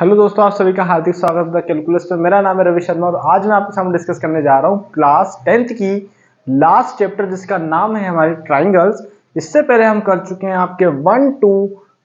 Hello दोस्तों, आप सभी का हार्दिक स्वागत है कैलकुलस पे। मेरा नाम है रवि शर्मा और आज मैं आपके सामने डिस्कस करने जा रहा हूँ क्लास 10th की लास्ट चैप्टर जिसका नाम है हमारे ट्राइंगल्स। इससे पहले हम कर चुके हैं आपके 1 to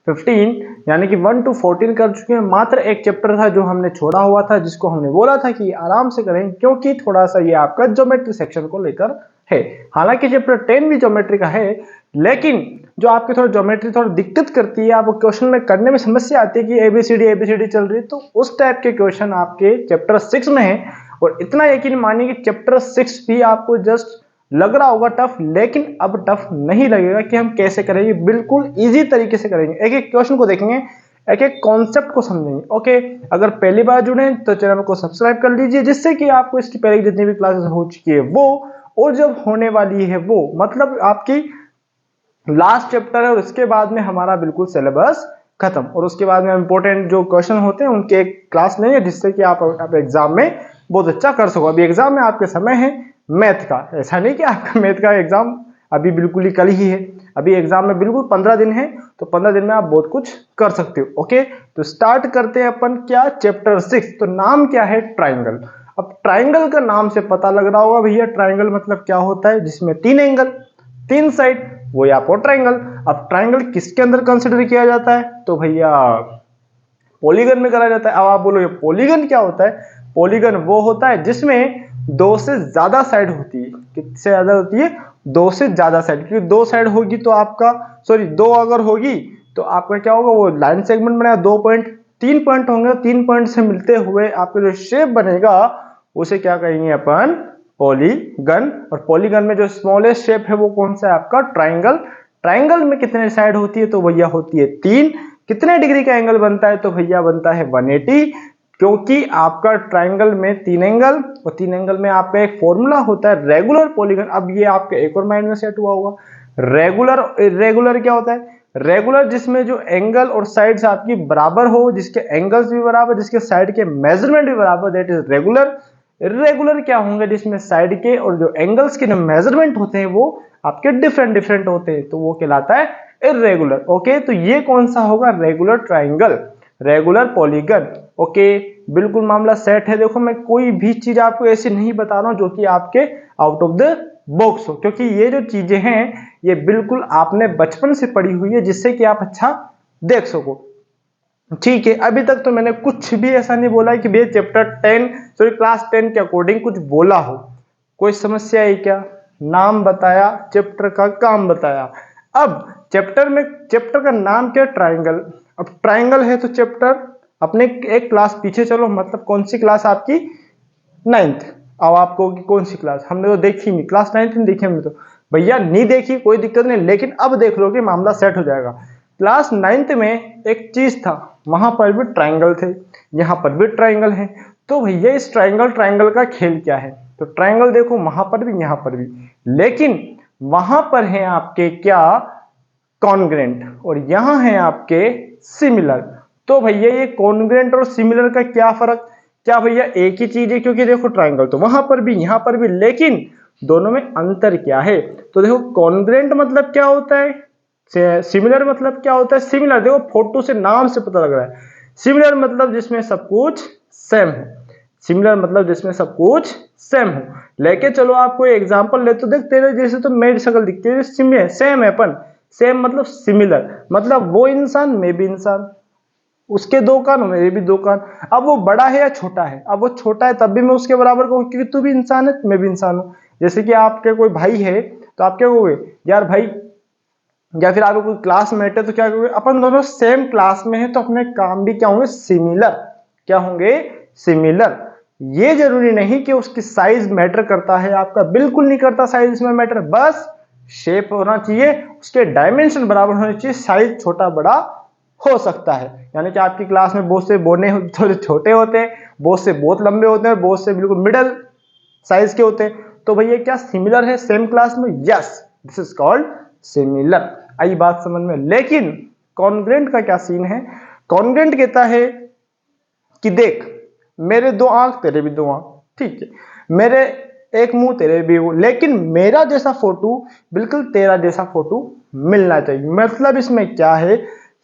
15 यानी कि 1 to 14 कर चुके हैं। मात्र एक चैप्टर था जो हमने छोड़ा हुआ था, जिसको हमने बोला था कि आराम से करें क्योंकि थोड़ा सा ये आपका ज्योमेट्री सेक्शन को लेकर है। हालांकि चैप्टर 10 भी ज्योमेट्री का है, लेकिन जो आपके थोड़ा ज्योमेट्री थोड़ा दिक्कत करती है, आपको क्वेश्चन में करने में समस्या आती है कि एबीसीडी चल रही है, तो उस टाइप के क्वेश्चन आपके चैप्टर 6 में है। और इतना यकीन मानिए कि चैप्टर 6 भी आपको जस्ट लग रहा होगा टफ, लेकिन अब टफ नहीं लगेगा कि हम कैसे करेंगे, बिल्कुल इजी तरीके से करेंगे। एक एक क्वेश्चन को देखेंगे, एक एक कॉन्सेप्ट को समझेंगे। ओके, अगर पहली बार जुड़े हैं तो चैनल को सब्सक्राइब कर लीजिए, जिससे कि आपको इसकी पहले जितनी भी क्लासेस हो चुकी है वो और जब होने वाली है वो, मतलब आपकी लास्ट चैप्टर है और उसके बाद में हमारा बिल्कुल सिलेबस खत्म। और उसके बाद में इंपॉर्टेंट जो क्वेश्चन होते हैं उनके एक क्लास नहीं है, जिससे कि आप एग्जाम में बहुत अच्छा कर सको। अभी एग्जाम में आपके समय है मैथ का, ऐसा नहीं कि आपका मैथ का एग्जाम अभी बिल्कुल ही कल ही है। अभी एग्जाम में बिल्कुल 15 दिन है, तो 15 दिन में आप बहुत कुछ कर सकते हो। ओके, तो स्टार्ट करते हैं अपन क्या, चैप्टर 6। तो नाम क्या है, ट्राइंगल। अब ट्राइंगल का नाम से पता लग रहा होगा भैया ट्राइंगल मतलब क्या होता है, जिसमें 3 एंगल 3 साइड, वो या आपको ट्राइंगल। अब ट्राइंगल किसके अंदर कंसिडर किया जाता है, तो भैया पॉलीगन में करा जाता है। अब आप बोलोगे पॉलीगन क्या होता है, पॉलीगन वो होता है जिसमें 2 से ज्यादा साइड होती है। किससे ज्यादा होती है, 2 से ज्यादा साइड, क्योंकि 2 साइड होगी तो आपका, सॉरी 2 अगर होगी तो आपका क्या होगा, वो लाइन सेगमेंट बनेगा। 2 पॉइंट 3 पॉइंट होंगे, 3 पॉइंट से मिलते हुए आपका जो शेप बनेगा उसे क्या कहेंगे अपन, पॉलीगन। और पॉलीगन में जो स्मॉलेस्ट शेप है वो कौन सा है, आपका ट्राइंगल। ट्राइंगल में कितने साइड होती है, तो भैया होती है 3। कितने डिग्री का एंगल बनता है, तो भैया बनता है 180, क्योंकि आपका ट्राइंगल में 3 एंगल, और 3 एंगल में आपका एक फॉर्मूला होता है रेगुलर पॉलीगन। अब ये आपके एक और माइंड में सेट हुआ होगा, रेगुलर इरेगुलर क्या होता है, रेगुलर जिसमें जो एंगल और साइड्स आपकी बराबर हो, जिसके एंगल्स भी बराबर, जिसके साइड के मेजरमेंट भी बराबर, दैट इज रेगुलर। इरेगुलर क्या होंगे, जिसमें साइड के और जो एंगल्स के जो मेजरमेंट होते हैं वो आपके डिफरेंट डिफरेंट होते हैं, तो वो कहलाता है इरेगुलर। ओके, तो ये कौन सा होगा, regular triangle, regular polygon. Okay, बिल्कुल मामला सेट है। देखो, मैं कोई भी चीज आपको ऐसी नहीं बता रहा हूं जो कि आपके आउट ऑफ द बॉक्स हो, क्योंकि ये जो चीजें हैं ये बिल्कुल आपने बचपन से पढ़ी हुई है, जिससे कि आप अच्छा देख सको। ठीक है, अभी तक तो मैंने कुछ भी ऐसा नहीं बोला है कि भैया चैप्टर 10 सॉरी क्लास 10 के अकॉर्डिंग कुछ बोला हो। कोई समस्या है क्या, नाम बताया, चैप्टर का काम बताया। अब चैप्टर का नाम क्या, ट्राइंगल। अब ट्राइंगल है तो चैप्टर अपने एक क्लास पीछे चलो, मतलब कौन सी क्लास आपकी, 9th। अब आपको कौन सी क्लास, हमने तो देखी नहीं, क्लास 9th में देखी हमने तो। भैया नहीं देखी कोई दिक्कत नहीं, लेकिन अब देख लोगे मामला सेट हो जाएगा। क्लास 9th में एक चीज था, वहां पर भी ट्राइंगल थे, यहां पर भी ट्राइंगल है। तो भैया इस ट्राइंगल का खेल क्या है, तो ट्राइंगल देखो वहां पर भी यहां पर भी, लेकिन वहां पर है आपके क्या, कॉन्ग्रेंट, और यहां है आपके सिमिलर। तो भैया ये कॉन्ग्रेंट और सिमिलर का क्या फर्क, क्या भैया एक ही चीज है, क्योंकि देखो ट्राइंगल तो वहां पर भी यहां पर भी, लेकिन दोनों में अंतर क्या है। तो देखो कॉन्ग्रेंट मतलब क्या होता है, सिमिलर मतलब क्या होता है। सिमिलर देखो फोटो से नाम से पता लग रहा है, सिमिलर मतलब जिसमें सब कुछ सेम हो, सिमिलर मतलब जिसमें सब कुछ सेम हो। लेके चलो आपको एग्जांपल ले, तो देख तेरे जैसे तो मेरी शक्ल दिखती है, सेम है अपन, सेम मतलब सिमिलर, मतलब वो इंसान मैं भी इंसान, उसके 2 कान मेरे भी 2 कान। अब वो बड़ा है या छोटा है, अब वो छोटा है तब भी मैं उसके बराबर कहूँ, क्योंकि तू भी इंसान है मैं भी इंसान हूँ। जैसे कि आपके कोई भाई है तो आप क्या कहोगे, यार भाई, या फिर आपको कोई क्लासमेट है तो क्या कहोगे, अपन दोनों सेम क्लास में है तो अपने काम भी क्या होंगे, सिमिलर। क्या होंगे, सिमिलर। ये जरूरी नहीं कि उसकी साइज मैटर करता है, आपका बिल्कुल नहीं करता साइज इसमें मैटर, बस शेप होना चाहिए, उसके डायमेंशन बराबर होने चाहिए, साइज छोटा बड़ा हो सकता है। यानी कि आपकी क्लास में बहुत से बोने थोड़े छोटे होते हैं, बहुत से बहुत लंबे होते हैं, बहुत से बिल्कुल मिडल साइज के होते हैं। तो भैया क्या सिमिलर है सेम क्लास में, yes this is called similar. आई बात समझ में। लेकिन कॉन्ग्रेंट का क्या सीन है, कॉन्ग्रेंट कहता है कि देख मेरे 2 आंख तेरे भी 2 आंख, ठीक है, मेरे एक मुंह तेरे भी हो, लेकिन मेरा जैसा फोटो बिल्कुल तेरा जैसा फोटो मिलना चाहिए। मतलब इसमें क्या है,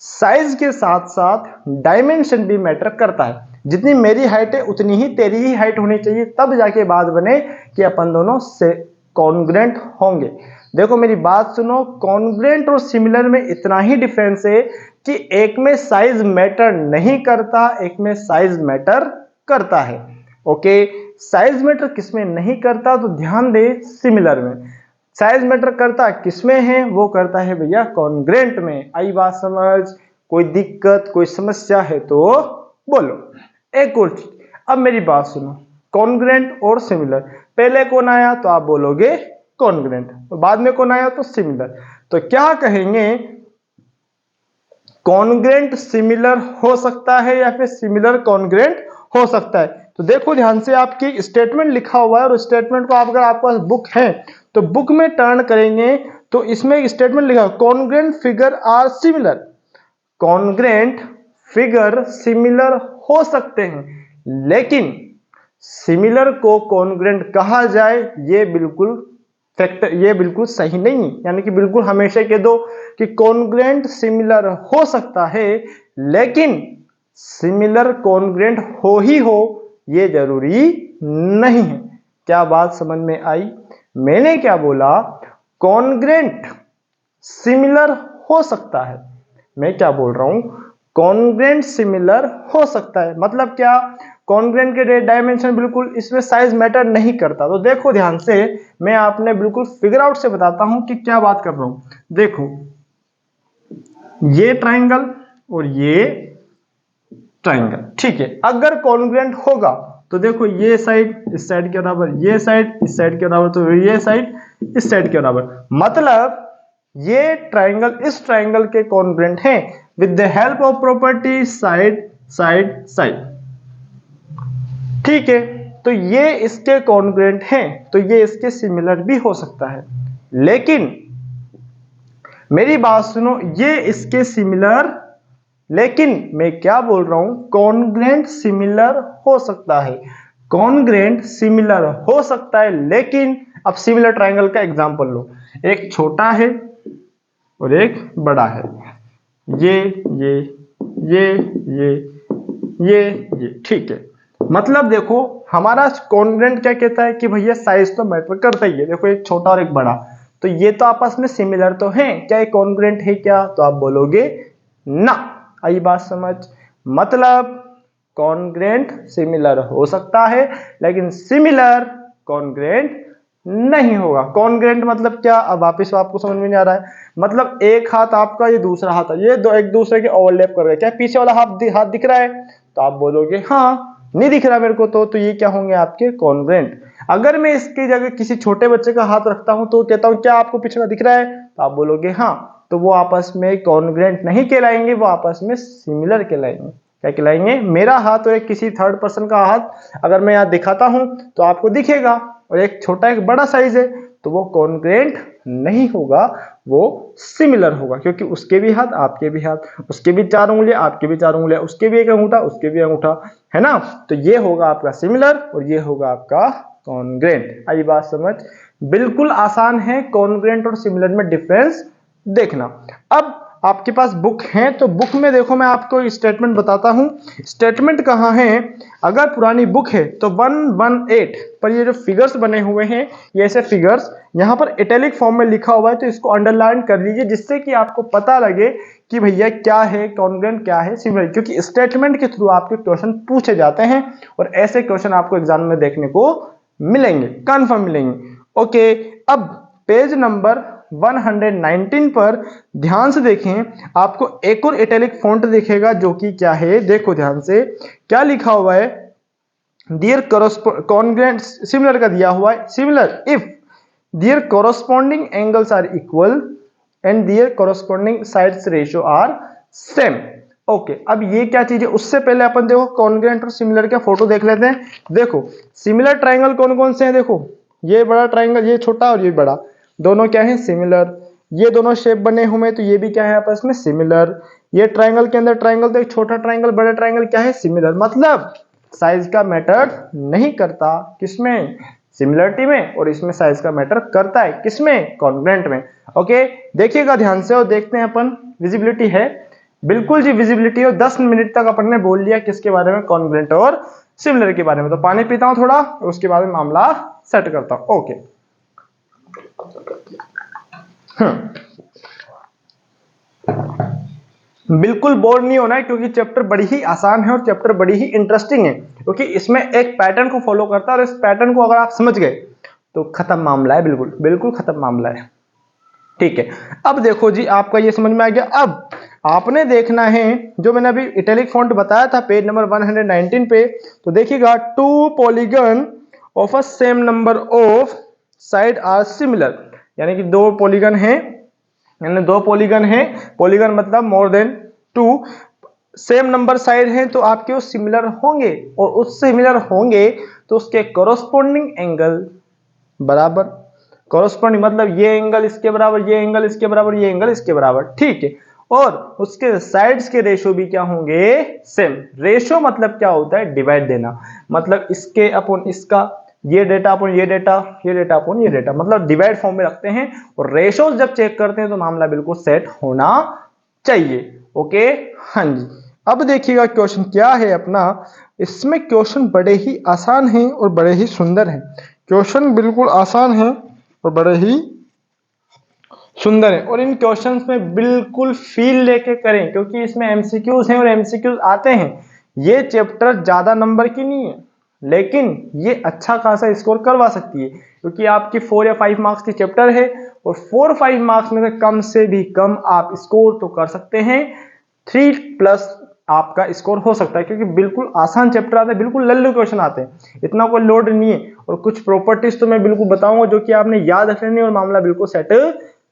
साइज के साथ साथ डायमेंशन भी मैटर करता है। जितनी मेरी हाइट है उतनी ही तेरी ही हाइट होनी चाहिए, तब जाके बात बने कि अपन दोनों से कॉन्ग्रुएंट होंगे। देखो मेरी बात सुनो, कॉन्ग्रुएंट और सिमिलर में इतना ही डिफरेंस है कि एक में साइज मैटर नहीं करता, एक में साइज मैटर करता है। ओके, साइज मैटर किसमें नहीं करता तो ध्यान दे, सिमिलर में। साइज मैटर करता किसमें है, वो करता है भैया कॉन्ग्रुएंट में। आई बात समझ? कोई दिक्कत कोई समस्या है तो बोलो। एक और चीज, अब मेरी बात सुनो, कॉन्ग्रुएंट और सिमिलर, पहले कौन आया तो आप बोलोगे कॉन्ग्रुएंट, तो बाद में कौन आया तो सिमिलर। तो क्या कहेंगे, कॉन्ग्रुएंट सिमिलर हो सकता है या फिर सिमिलर कॉन्ग्रुएंट हो सकता है। तो देखो ध्यान से, आपकी स्टेटमेंट लिखा हुआ है और स्टेटमेंट को आप अगर आपके पास बुक है तो बुक में टर्न करेंगे तो इसमें एक स्टेटमेंट लिखा, congruent figure are similar. Congruent figure similar हो सकते हैं, लेकिन सिमिलर को कॉन्ग्रुएंट कहा जाए ये बिल्कुल फैक्टर, ये बिल्कुल सही नहीं है। यानी कि बिल्कुल हमेशा कह दो कि कॉन्ग्रुएंट सिमिलर हो सकता है, लेकिन सिमिलर कॉन्ग्रुएंट हो ही हो ये जरूरी नहीं है। क्या बात समझ में आई? मैंने क्या बोला, कॉन्ग्रुएंट सिमिलर हो सकता है। मैं क्या बोल रहा हूं, कॉन्ग्रुएंट सिमिलर हो सकता है। मतलब क्या, कॉन्ग्रुएंट के डायमेंशन बिल्कुल इसमें साइज मैटर नहीं करता। तो देखो ध्यान से, मैं आपने बिल्कुल फिगर आउट से बताता हूं कि क्या बात कर रहा हूं। देखो ये ट्राइंगल और ये ट्राइंगल, ठीक है, अगर कॉन्ग्रुएंट होगा तो देखो ये साइड इस साइड के बराबर, ये साइड इस साइड के बराबर, तो ये साइड इस साइड के बराबर। मतलब ये ट्राइंगल इस ट्राइंगल के कॉन्ग्रुएंट हैं with the help of property side side side. ठीक है, तो ये इसके कॉन्ग्रुएंट हैं, तो ये इसके सिमिलर भी हो सकता है। लेकिन मेरी बात सुनो, ये इसके सिमिलर, लेकिन मैं क्या बोल रहा हूं, कॉन्ग्रुएंट सिमिलर हो सकता है। कॉन्ग्रुएंट सिमिलर हो सकता है, लेकिन अब सिमिलर ट्राइंगल का एग्जांपल लो, एक छोटा है और एक बड़ा है, ये ये ये ये ये ठीक है। मतलब देखो हमारा कॉन्ग्रुएंट क्या कहता है कि भैया साइज तो मैटर करता ही है। देखो एक छोटा और एक बड़ा, तो ये तो आपस में सिमिलर तो हैं, क्या ये कॉन्ग्रुएंट है क्या, तो आप बोलोगे ना। आई बात समझ? मतलब कॉन्ग्रुएंट सिमिलर हो सकता है, लेकिन सिमिलर कॉन्ग्रुएंट नहीं होगा। कॉन्ग्रुएंट मतलब क्या, अब वापिस आपको समझ में नहीं आ रहा है। मतलब एक हाथ आपका, ये दूसरा हाथ है, ये दो एक दूसरे के ओवरलैप कर रहे हैं। क्या पीछे वाला हाथ दिख रहा है, तो आप बोलोगे हाँ, नहीं दिख रहा मेरे को, तो ये क्या होंगे आपके कॉन्ग्रुएंट। अगर मैं इसकी जगह किसी छोटे बच्चे का हाथ रखता हूं तो कहता हूं क्या आपको पीछे का दिख रहा है, तो आप बोलोगे हाँ, तो वो आपस में कॉन्ग्रुएंट नहीं कहलाएंगे, वो आपस में सिमिलर कहलाएंगे। क्या कहलाएंगे, मेरा हाथ और एक किसी थर्ड पर्सन का हाथ अगर मैं यहाँ दिखाता हूं तो आपको दिखेगा, और एक छोटा एक बड़ा साइज है, तो वो कॉन्ग्रुएंट नहीं होगा, वो सिमिलर होगा। क्योंकि उसके भी हाथ आपके भी हाथ, उसके भी 4 उंगलियां आपके भी 4 उंगलियां, उसके भी एक अंगूठा उसके भी अंगूठा, है ना। तो ये होगा आपका सिमिलर और ये होगा आपका कॉन्ग्रुएंट। आई बात समझ? बिल्कुल आसान है कॉन्ग्रुएंट और सिमिलर में डिफरेंस देखना। अब आपके पास बुक है तो बुक में देखो मैं आपको स्टेटमेंट बताता हूं। स्टेटमेंट कहाँ है, अगर पुरानी बुक है तो 118 पर ये जो फिगर्स बने हुए हैं, ये ऐसे फिगर्स यहाँ पर इटैलिक फॉर्म में लिखा हुआ है, तो इसको अंडरलाइन कर लीजिए जिससे कि आपको पता लगे कि भैया क्या है कॉन्ग्रुएंट क्या है सिमिलर। क्योंकि स्टेटमेंट के थ्रू आपके क्वेश्चन पूछे जाते हैं और ऐसे क्वेश्चन आपको एग्जाम में देखने को मिलेंगे, कन्फर्म मिलेंगे। ओके, अब पेज नंबर 119 पर ध्यान से देखें, आपको एक और इटैलिक फॉन्ट दिखेगा जो कि क्या है, देखो ध्यान से क्या लिखा हुआ है, डियर कॉन्ग्रुएंट सिमिलर का दिया हुआ है, similar if their corresponding angles are equal and their corresponding sides ratio are same. Okay, अब ये क्या चीज है, उससे पहले अपन देखो कॉन्ग्रुएंट और सिमिलर का फोटो देख लेते हैं। देखो सिमिलर ट्राइंगल कौन कौन से हैं, देखो ये बड़ा ट्राइंगल, ये छोटा और ये बड़ा, दोनों क्या है सिमिलर। ये दोनों शेप बने हुए हैं तो ये भी क्या है आपस में सिमिलर। ये ट्राइंगल के अंदर ट्राइंगल, तो एक छोटा ट्राइंगल बड़ा ट्राइंगल क्या है सिमिलर। मतलब साइज का मैटर नहीं करता, किसमें, सिमिलरिटी में, और इसमें साइज का मैटर करता है, किसमें, कॉन्ग्रुएंट में। ओके, देखिएगा ध्यान से और देखते हैं अपन, विजिबिलिटी है, बिल्कुल जी विजिबिलिटी। और 10 मिनट तक अपन ने बोल लिया किसके बारे में, कॉन्ग्रुएंट और सिमिलर के बारे में। तो पानी पीता हूं थोड़ा, उसके बाद में मामला सेट करता हूं। ओके, बिल्कुल बोर नहीं होना है, क्योंकि चैप्टर बड़ी ही आसान है और चैप्टर बड़ी ही इंटरेस्टिंग है, क्योंकि इसमें एक पैटर्न को फॉलो करता है और इस पैटर्न को अगर आप समझ गए तो खत्म मामला है, बिल्कुल बिल्कुल खत्म मामला है। ठीक है, अब देखो जी, आपका ये समझ में आ गया। अब आपने देखना है जो मैंने अभी इटैलिक फॉन्ट बताया था पेज नंबर 119 पे, तो देखिएगा, two polygon of a same number of side are similar, यानी कि दो पॉलीगन है, यानी दो पॉलीगन है, पॉलीगन मतलब more than two, same number side है तो आपके वो सिमिलर होंगे, और उस सिमिलर होंगे तो उसके कोरोस्पोंडिंग एंगल बराबर, कोरोस्पोंडिंग मतलब ये एंगल इसके बराबर, ये एंगल इसके बराबर, ये एंगल इसके बराबर, ठीक है। और उसके साइड्स के रेशो भी क्या होंगे, सेम। रेशो मतलब क्या होता है, डिवाइड देना, मतलब इसके अपन इसका, ये डेटा अपन ये डेटा, ये डेटा अपन ये डेटा, मतलब डिवाइड फॉर्म में रखते हैं। और रेशोज जब चेक करते हैं तो मामला बिल्कुल सेट होना चाहिए। ओके, हाँ जी। अब देखिएगा क्वेश्चन क्या है अपना, इसमें क्वेश्चन बड़े ही आसान हैं और बड़े ही सुंदर हैं। क्वेश्चन बिल्कुल आसान है और बड़े ही सुंदर है, और इन क्वेश्चंस में बिल्कुल फील लेके करें, क्योंकि इसमें एमसीक्यूज हैं और एमसीक्यूज आते हैं। ये चैप्टर ज्यादा नंबर की नहीं है, लेकिन ये अच्छा खासा स्कोर करवा सकती है, क्योंकि आपकी 4 या 5 मार्क्स की चैप्टर है, और 4-5 मार्क्स में से भी कम आप स्कोर तो कर सकते हैं, 3+ आपका स्कोर हो सकता है, क्योंकि बिल्कुल आसान चैप्टर आते हैं, बिल्कुल लल्लू क्वेश्चन आते हैं, इतना कोई लोड नहीं है। और कुछ प्रॉपर्टीज तो मैं बिल्कुल बताऊंगा जो कि आपने याद रखनी है, और मामला बिल्कुल सेट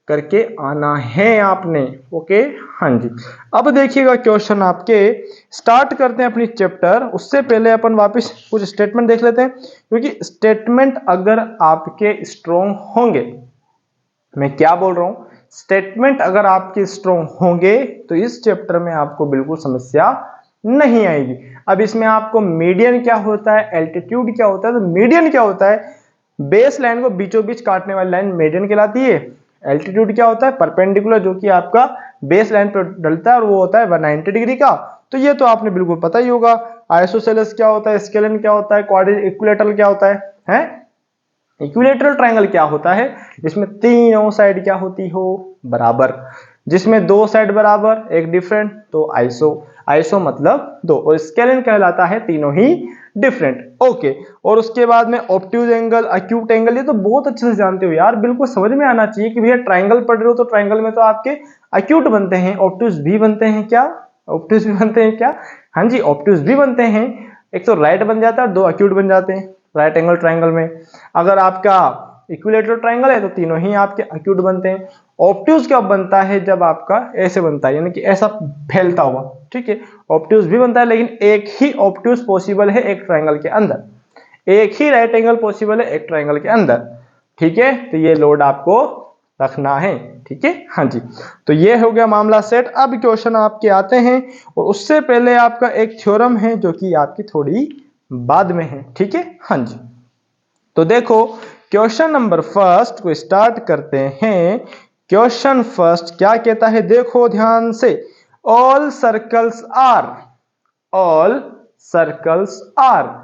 करके आना है आपने। ओके, हाँ जी। अब देखिएगा क्वेश्चन आपके, स्टार्ट करते हैं अपनी चैप्टर। उससे पहले अपन वापस कुछ स्टेटमेंट देख लेते हैं, क्योंकि स्टेटमेंट अगर आपके स्ट्रॉन्ग होंगे, मैं क्या बोल रहा हूं, स्टेटमेंट अगर आपके स्ट्रॉन्ग होंगे तो इस चैप्टर में आपको बिल्कुल समस्या नहीं आएगी। अब इसमें आपको मीडियन क्या होता है, एल्टीट्यूड क्या होता है, तो मीडियन क्या होता है, बेस लाइन को बीचों बीच काटने वाली लाइन मीडियन कहलाती है। एल्टीट्यूड क्या होता है, परपेंडिकुलर, जो कि आपका बेस लाइन पर डलता है, और वो होता है 190 डिग्री का, तो ये तो आपने बिल्कुल पता ही होगा। आइसोसेलेस क्या होता है, स्केलन क्या होता है, इक्विलेटरल क्या होता है? इक्विलेटरल ट्रायंगल क्या होता है, जिसमें तीनों साइड क्या होती हो, बराबर, जिसमें दो साइड बराबर एक डिफरेंट, तो आइसो, आइसो मतलब दो, और स्केलन कहलाता है तीनों ही डिफरेंट। ओके, और उसके बाद में ऑब्ट्यूज एंगल, एक्यूट एंगल, ये तो बहुत अच्छे से जानते हो यार, बिल्कुल समझ में आना चाहिए कि भैया ट्रायंगल पढ़ रहे हो तो ट्रायंगल में तो आपके एक्यूट बनते हैं, ऑब्ट्यूज भी बनते हैं क्या, ऑब्ट्यूज भी बनते हैं क्या, हाँ जी, ऑब्ट्यूज भी बनते हैं। एक तो राइट बन जाता है, दो एक्यूट बन जाते हैं राइट एंगल ट्रायंगल में। अगर आपका इक्विलेटरल ट्रायंगल है तो तीनों ही आपके एक्यूट बनते हैं। ऑब्ट्यूज कब बनता है, जब आपका ऐसे बनता है, यानी कि ऐसा फैलता हुआ, ठीक है, ऑब्ट्यूज भी बनता है, लेकिन एक ही ऑब्ट्यूज पॉसिबल है एक ट्रायंगल के अंदर, एक ही राइट एंगल पॉसिबल है एक ट्रायंगल के अंदर, ठीक है। तो ये लोड आपको रखना है, ठीक है, हाँ जी। तो ये हो गया मामला सेट। अब क्वेश्चन आपके आते हैं, और उससे पहले आपका एक थ्योरम है जो कि आपकी थोड़ी बाद में है, ठीक है, हाँ जी। तो देखो क्वेश्चन नंबर फर्स्ट को स्टार्ट करते हैं। क्वेश्चन फर्स्ट क्या कहता है, देखो ध्यान से, ऑल सर्कल्स आर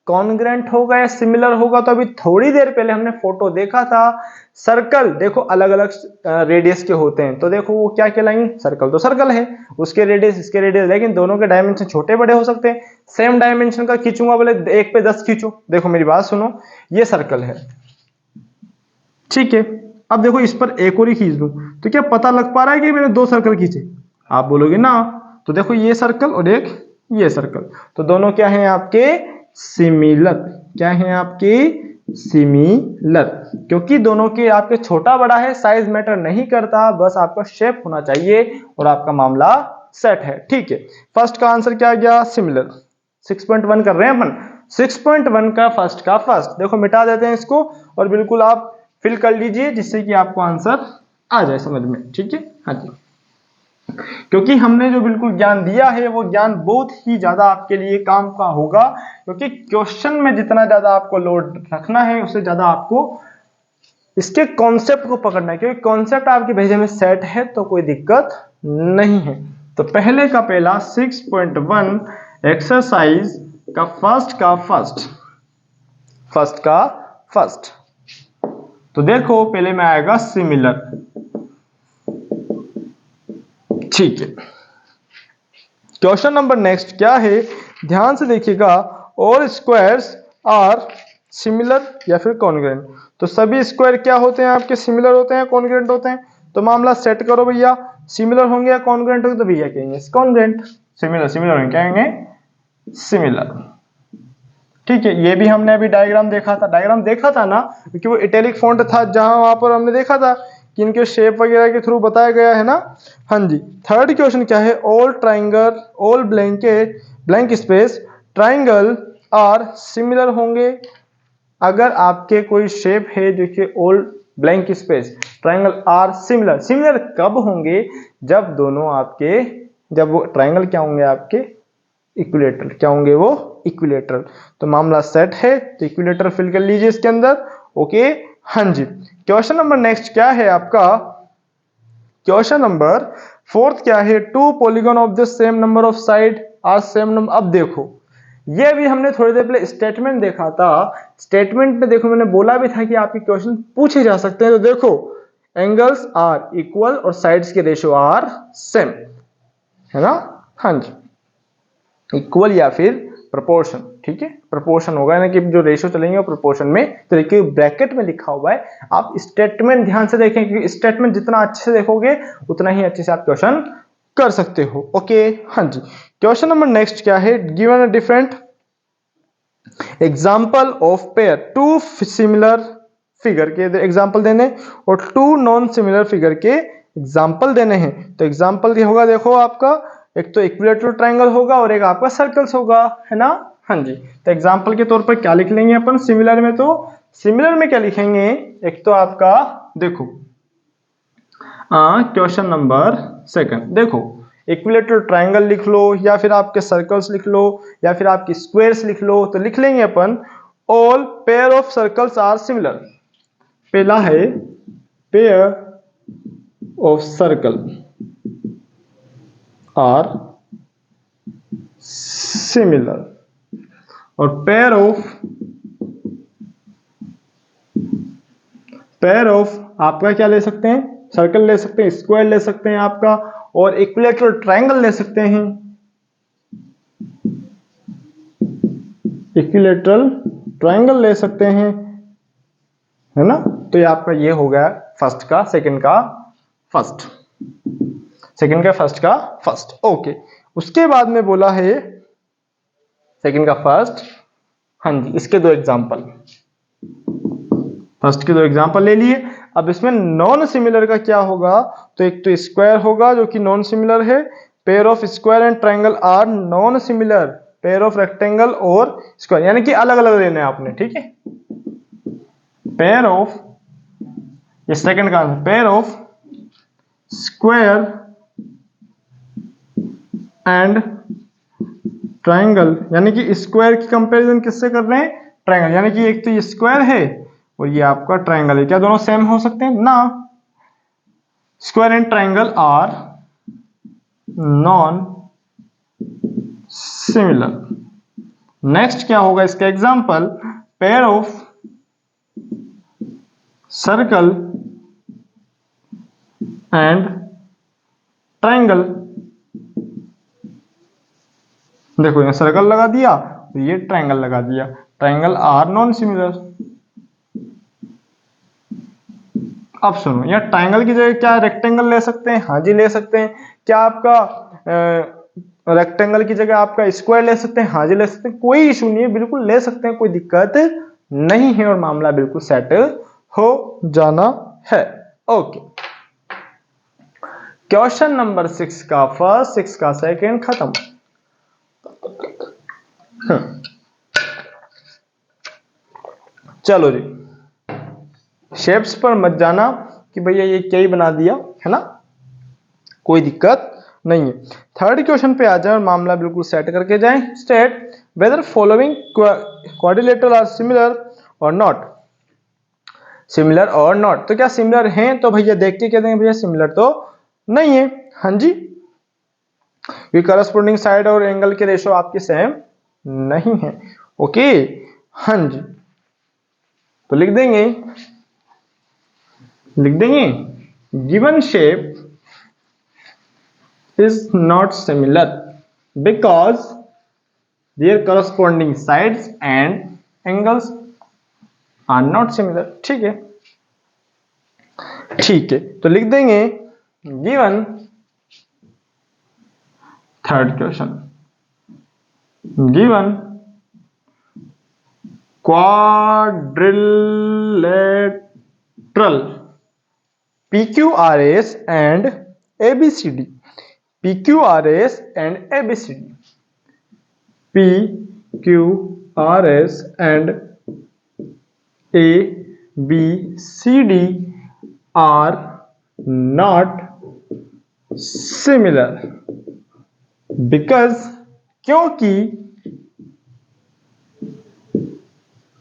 कॉन्ग्रेंट होगा या सिमिलर होगा, तो अभी थोड़ी देर पहले हमने फोटो देखा था, सर्कल देखो अलग अलग रेडियस के होते हैं, तो देखो वो क्या कहलाएंगे, सर्कल तो सर्कल है, उसके रेडियस इसके रेडियस, लेकिन दोनों के डायमेंशन छोटे बड़े हो सकते हैं। सेम डायमेंशन का खींचूंगा, बोले 1 पे 10 खींचो, देखो मेरी बात सुनो, ये सर्कल है, ठीक है। अब देखो इस पर एक और ही खींच दूं, तो क्या पता लग पा रहा है कि मैंने 2 सर्कल खींचे, आप बोलोगे ना। तो देखो ये सर्कल और एक ये सर्कल, तो दोनों क्या है आपके सिमिलर, क्या है आपके सिमिलर, क्योंकि दोनों के आपके छोटा बड़ा है, साइज मैटर नहीं करता, बस आपका शेप होना चाहिए और आपका मामला सेट है, ठीक है। फर्स्ट का आंसर क्या गया, सिमिलर। 6.1 कर रहे हैं अपन, 6.1 का फर्स्ट देखो मिटा देते हैं इसको, और बिल्कुल आप फिल कर लीजिए, जिससे कि आपको आंसर आ जाए समझ में, ठीक है, हाँ जी। क्योंकि हमने जो बिल्कुल ज्ञान दिया है वो ज्ञान बहुत ही ज्यादा आपके लिए काम का होगा, क्योंकि क्वेश्चन में जितना ज्यादा आपको लोड रखना है उससे ज्यादा आपको इसके कॉन्सेप्ट को पकड़ना है, क्योंकि कॉन्सेप्ट आपके भेजे में सेट है तो कोई दिक्कत नहीं है। तो पहले का पहला 6.1 एक्सरसाइज का फर्स्ट। तो देखो पहले में आएगा सिमिलर, ठीक है। क्वेश्चन नंबर नेक्स्ट क्या है, ध्यान से देखिएगा, ऑल स्क्वायर्स आर सिमिलर या फिर कॉन्ग्रुएंट। तो सभी स्क्वायर क्या होते हैं आपके, सिमिलर होते हैं, कॉन्ग्रुएंट होते हैं। तो मामला सेट करो भैया, सिमिलर होंगे या कॉन्ग्रुएंट होंगे, तो भैया कहेंगे कॉन्ग्रुएंट। सिमिलर होंगे क्या कहेंगे, सिमिलर, ठीक है। ये भी हमने अभी डायग्राम देखा था ना, क्योंकि वो इटैलिक फॉन्ट था, जहां वहां पर हमने देखा था कि इनके शेप वगैरह के थ्रू बताया गया है ना। हाँ जी। थर्ड क्वेश्चन क्या है, all blank space triangle are similar होंगे। अगर आपके कोई शेप है जो कि all blank space triangle are similar कब होंगे, जब वो ट्राइंगल क्या होंगे आपके, इक्विलेटरल। क्या होंगे वो, इक्विलेटरल। तो मामला सेट है, तो इक्विलेटरल फिल कर लीजिए इसके अंदर। ओके, हाँ जी। क्वेश्चन नंबर नेक्स्ट क्या है आपका, क्वेश्चन नंबर फोर्थ क्या है, two polygon of the same number of side are same number. अब देखो, ये भी हमने थोड़ी देर पहले स्टेटमेंट देखा था। स्टेटमेंट में देखो मैंने बोला भी था कि आपके क्वेश्चन पूछे जा सकते हैं। तो देखो, एंगल्स आर इक्वल और साइड्स के रेशियो आर सेम, है ना। हाँ जी, इक्वल या फिर प्रोपोर्शन, ठीक है। प्रोपोर्शन होगा, यानी कि जो रेशियो चलेंगे वो प्रोपोर्शन में। तो देखिए ब्रैकेट में लिखा हुआ है, आप स्टेटमेंट ध्यान से देखें, क्योंकि स्टेटमेंट जितना अच्छे से देखोगे उतना ही अच्छे से आप क्वेश्चन कर सकते हो। ओके, हाँ जी। क्वेश्चन नंबर नेक्स्ट क्या है, given a different example of pair, two similar figure के एग्जाम्पल देने और टू नॉन सिमिलर फिगर के एग्जाम्पल देने हैं। तो एग्जाम्पल क्या होगा, देखो आपका एक तो इक्विलेटरल ट्रायंगल होगा और एक आपका सर्कल्स होगा, है ना। हाँ जी। तो एग्जाम्पल के तौर पर क्या लिख लेंगे अपन सिमिलर में, तो सिमिलर में क्या लिखेंगे, एक तो आपका देखो क्वेश्चन नंबर सेकंड, देखो इक्विलेटरल ट्रायंगल लिख लो या फिर आपके सर्कल्स लिख लो या फिर आपकी स्क्वायर्स लिख लो। तो लिख लेंगे अपन all pair of circles are similar. पहला है pair of circle are similar, और पेयर ऑफ आपका क्या ले सकते हैं, सर्कल ले सकते हैं, स्क्वायर ले सकते हैं आपका, और इक्विलेटरल ट्रायंगल ले सकते हैं, इक्विलेटरल ट्रायंगल ले सकते हैं, है ना। तो ये आपका ये हो गया फर्स्ट का सेकंड का फर्स्ट। ओके, उसके बाद में बोला है सेकंड का फर्स्ट। हाँ जी, इसके दो एग्जांपल, फर्स्ट के दो एग्जांपल ले लिए। अब इसमें नॉन सिमिलर का क्या होगा, तो एक तो स्क्वायर होगा जो कि नॉन सिमिलर है। Pair of square and triangle are non similar, pair of rectangle और स्क्वायर, यानी कि अलग अलग लेने हैं आपने, ठीक है। पेयर ऑफ, ये सेकंड का answer, pair of square and triangle, यानी कि स्क्वायर की कंपैरिजन किससे कर रहे हैं, ट्रायंगल, यानी कि एक तो ये स्क्वायर है और ये आपका ट्रायंगल है। क्या दोनों सेम हो सकते हैं ना, square and triangle are non similar. Next क्या होगा इसका example, pair of circle and triangle. देखो यहाँ सर्कल लगा दिया तो ये ट्रायंगल लगा दिया, ट्रायंगल आर नॉन सिमिलर। अब सुनो, यहाँ ट्रायंगल की जगह क्या रेक्टेंगल ले सकते हैं, हाँ जी ले सकते हैं। क्या आपका रेक्टेंगल की जगह आपका स्क्वायर ले सकते हैं, हाँ जी ले सकते हैं, कोई इशू नहीं है, बिल्कुल ले सकते हैं, कोई दिक्कत नहीं है, और मामला बिल्कुल सेट हो जाना है। ओके, क्वेश्चन नंबर 6 का फर्स्ट, 6 का सेकंड खत्म। चलो जी, शेप्स पर मत जाना कि भैया ये क्या ही बना दिया, है ना, कोई दिक्कत नहीं है। थर्ड क्वेश्चन पे आ जाए और मामला बिल्कुल सेट करके जाएं। State whether following quadrilateral are similar और नॉट, सिमिलर और नॉट। तो क्या सिमिलर हैं, तो भैया देख के कहते हैं भैया सिमिलर तो नहीं है, हाँ जी। क्योंकि करस्पॉन्डिंग साइड और एंगल के रेशो आपके सेम नहीं है। ओके, हाँ जी, तो लिख देंगे given shape is not similar because their corresponding sides and angles are not similar. ठीक है, ठीक है, तो लिख देंगे given third question, given quadrilateral PQRS and ABCD, PQRS and ABCD, PQRS and ABCD are not similar because, क्योंकि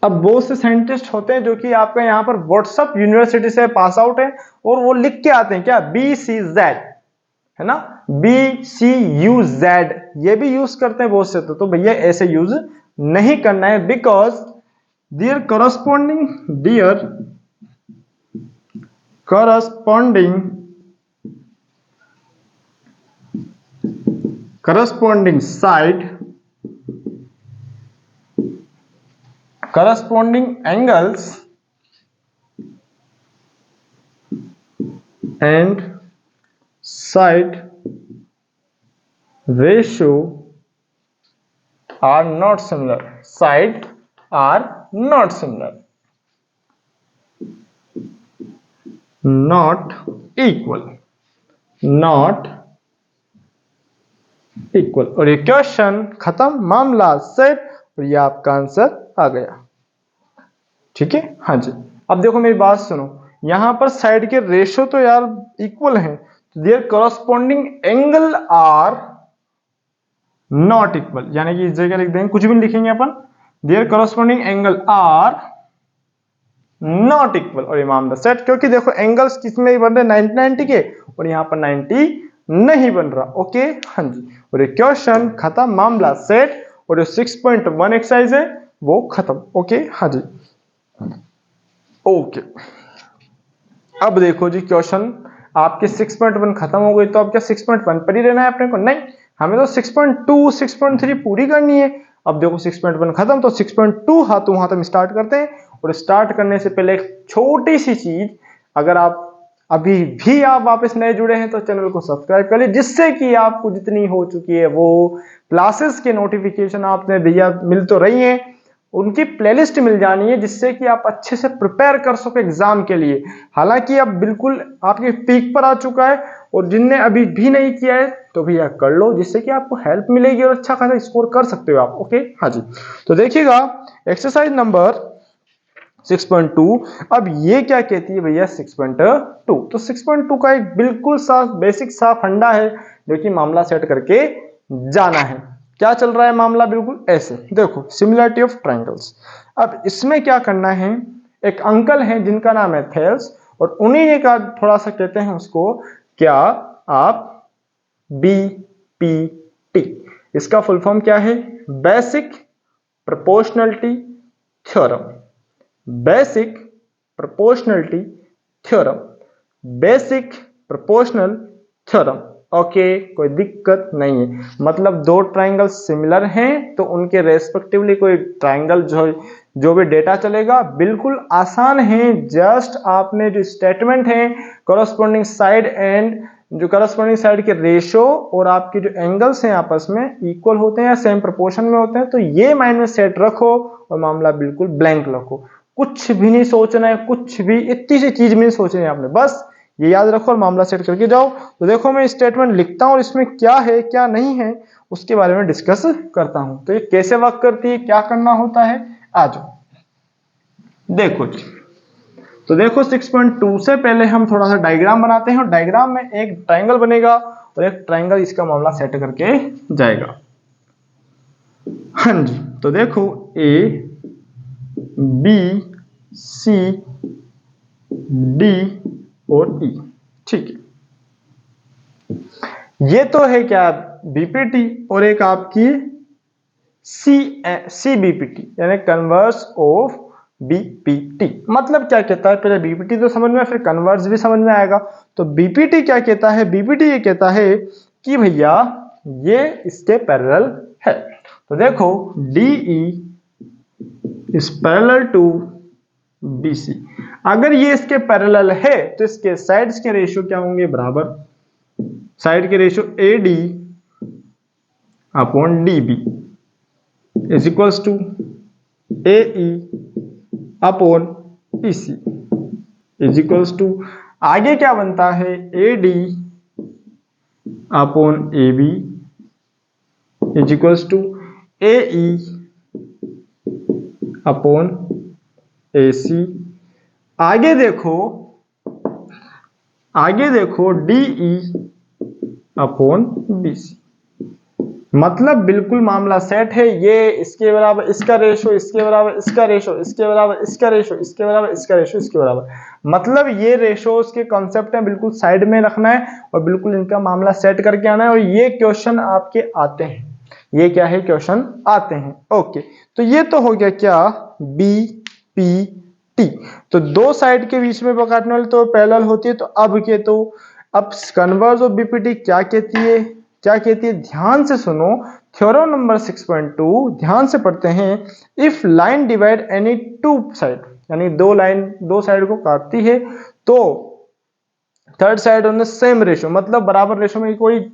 अब बहुत से साइंटिस्ट होते हैं जो कि आपका यहाँ पर व्हाट्सएप यूनिवर्सिटी से पास आउट है और वो लिख के आते हैं क्या BCZ, है ना, BCUZ, ये भी यूज करते हैं बहुत से। तो भैया ऐसे यूज नहीं करना है because their corresponding side, corresponding angles and side ratio are not similar, side are not similar, not equal, not equal. और ये क्वेश्चन खत्म, मामला सेट, और ये आपका आंसर आ गया। ठीक है, हाँ जी। अब देखो मेरी बात सुनो, यहां पर साइड के रेशो तो यार इक्वल हैं, their corresponding angle are not equal, यानी कि इस जगह लिख देंगे, कुछ भी लिखेंगे अपन, their corresponding angle are not equal, और ये मामला सेट, क्योंकि देखो एंगल्स किसमें बन रहे 90 के, और यहां पर 90 नहीं बन रहा। ओके, हाँ जी, और ये क्वेश्चन खत्म, मामला सेट, और जो 6.1 एक्सरसाइज है वो खत्म। ओके, हाँ जी, ओके। अब देखो जी, क्वेश्चन आपके 6.1 खत्म हो गई, तो अब क्या 6.1 पर ही रहना है अपने को? नहीं, हमें तो 6.2 6.3 पूरी करनी है। अब देखो 6.1 खत्म, तो 6.2 हाथों हाथ हम स्टार्ट करते हैं। और स्टार्ट करने से पहले एक छोटी सी चीज, अगर आप अभी भी आप वापस नए जुड़े हैं तो चैनल को सब्सक्राइब कर लीजिए, जिससे कि आपको जितनी हो चुकी है वो क्लासेस के नोटिफिकेशन आपने भैया मिल तो रही है, उनकी प्लेलिस्ट मिल जानी है, जिससे कि आप अच्छे से प्रिपेयर कर सको एग्जाम के लिए। हालांकि अब बिल्कुल आपके पीक पर आ चुका है, और जिनने अभी भी नहीं किया है तो भैया कर लो, जिससे कि आपको हेल्प मिलेगी और अच्छा खासा स्कोर कर सकते हो आप। ओके, हाँ जी, तो देखिएगा एक्सरसाइज नंबर 6.2। अब ये क्या कहती है भैया 6.2, तो 6.2 का एक बिल्कुल सा बेसिक सा फंडा है, जो कि मामला सेट करके जाना है। क्या चल रहा है मामला? बिल्कुल ऐसे देखो, सिमिलरिटी ऑफ ट्रायंगल्स। अब इसमें क्या करना है, एक अंकल हैं जिनका नाम है थेल्स, और उन्हीं ने का थोड़ा सा कहते हैं उसको क्या, आप BPT, इसका फुल फॉर्म क्या है? Basic proportionality theorem, basic proportionality theorem, basic proportional theorem. Okay, कोई दिक्कत नहीं है, मतलब दो ट्रायंगल सिमिलर हैं तो उनके रेस्पेक्टिवली कोई ट्रायंगल जो भी डेटा चलेगा बिल्कुल आसान है। जस्ट आपने जो स्टेटमेंट है कॉरस्पॉन्डिंग साइड एंड जो करस्पॉन्डिंग साइड के रेशो और आपके जो एंगल्स हैं आपस में इक्वल होते हैं या सेम प्रोपोर्शन में होते हैं, तो ये माइंड में सेट रखो और मामला बिल्कुल ब्लैंक रखो, कुछ भी नहीं सोचना है, कुछ भी इतनी सी चीज भी नहीं सोचनी है आपने, बस ये याद रखो और मामला सेट करके जाओ। तो देखो मैं स्टेटमेंट लिखता हूं और इसमें क्या है क्या नहीं है उसके बारे में डिस्कस करता हूं। तो ये कैसे वर्क करती है, क्या करना होता है, आ जाओ देखो जी। तो देखो 6.2 से पहले हम थोड़ा सा डायग्राम बनाते हैं, और डायग्राम में एक ट्रायंगल बनेगा और एक ट्रायंगल इसका मामला सेट करके जाएगा। हाँ जी, तो देखो A B C D और E, ठीक है। ये तो है क्या बीपीटी और एक आपकी सीबीपीटी यानी कन्वर्स ऑफ बीपीटी। मतलब क्या कहता है, पहले बीपीटी तो समझ में, फिर कन्वर्स भी समझ में आएगा। तो बीपीटी क्या कहता है, बीपीटी ये कहता है कि भैया ये इसके पैरेलल है। तो देखो DE is parallel to BC, अगर ये इसके पैरेलल है तो इसके साइड्स के रेशियो क्या होंगे, बराबर। साइड के ratio AD upon DB is equals to AE upon EC is equals to, आगे क्या बनता है, AD upon AB is equals to AE upon AC. आगे देखो डीई अपॉन बीसी। मतलब बिल्कुल मामला सेट है, ये इसके बराबर इसका रेशो, इसके बराबर इसका रेशो, इसके बराबर इसका रेशो, इसके बराबर इसका रेशो, इसके बराबर। मतलब ये रेशोस के कॉन्सेप्ट है, बिल्कुल साइड में रखना है और बिल्कुल इनका मामला सेट करके आना है। और ये क्वेश्चन आपके आते हैं, ये क्या है, क्वेश्चन आते हैं। ओके, तो ये तो हो गया क्या, बी पी टी। तो दो साइड के बीच में काटने वाली तो पैरेलल होती है। तो अब कन्वर्स ऑफ बीपीटी क्या कहती है, ध्यान से सुनो, थ्योरम नंबर 6.2 ध्यान से पढ़ते हैं। If line divide any two side, यानी दो साइड को काटती है तो third side on the same ratio, मतलब बराबर रेशो में, कोई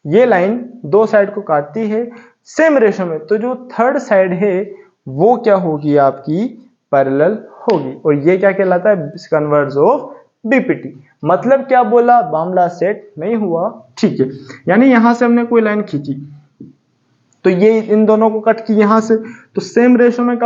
ये लाइन दो साइड को काटती है सेम रेशो में, तो जो थर्ड साइड है वो क्या होगी, आपकी पैरेलल होगी। और ये क्या कहलाता है, कन्वर्स ऑफ बीपीटी। मतलब क्या बोला, मामला सेट नहीं हुआ, ठीक है। यानी यहां से हमने कोई लाइन खींची तो ये इन दोनों को कट की यहां से, तो सेम रेशो में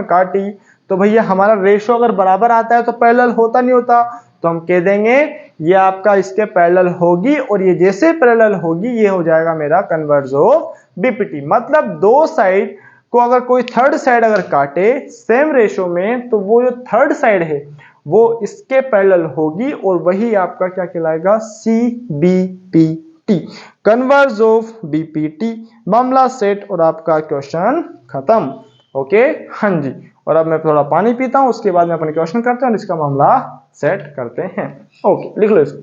काटी, तो भैया हमारा रेशो अगर बराबर आता है तो पैरेलल होता नहीं होता, तो हम कह देंगे ये आपका इसके पैरेलल होगी, और ये जैसे पैरेलल होगी ये हो जाएगा मेरा कन्वर्स ऑफ बीपीटी। मतलब दो साइड को अगर कोई थर्ड साइड अगर काटे सेम रेशो में, तो वो जो थर्ड साइड है वो इसके पैरेलल होगी, और वही आपका क्या कहलाएगा, सीबीपीटी, कन्वर्स ऑफ बीपीटी। मामला सेट और आपका क्वेश्चन खत्म। ओके, हाँ जी। और अब मैं थोड़ा पानी पीता हूं, उसके बाद में अपने क्वेश्चन करते हैं और इसका मामला सेट करते हैं। ओके, लिख लो इसको।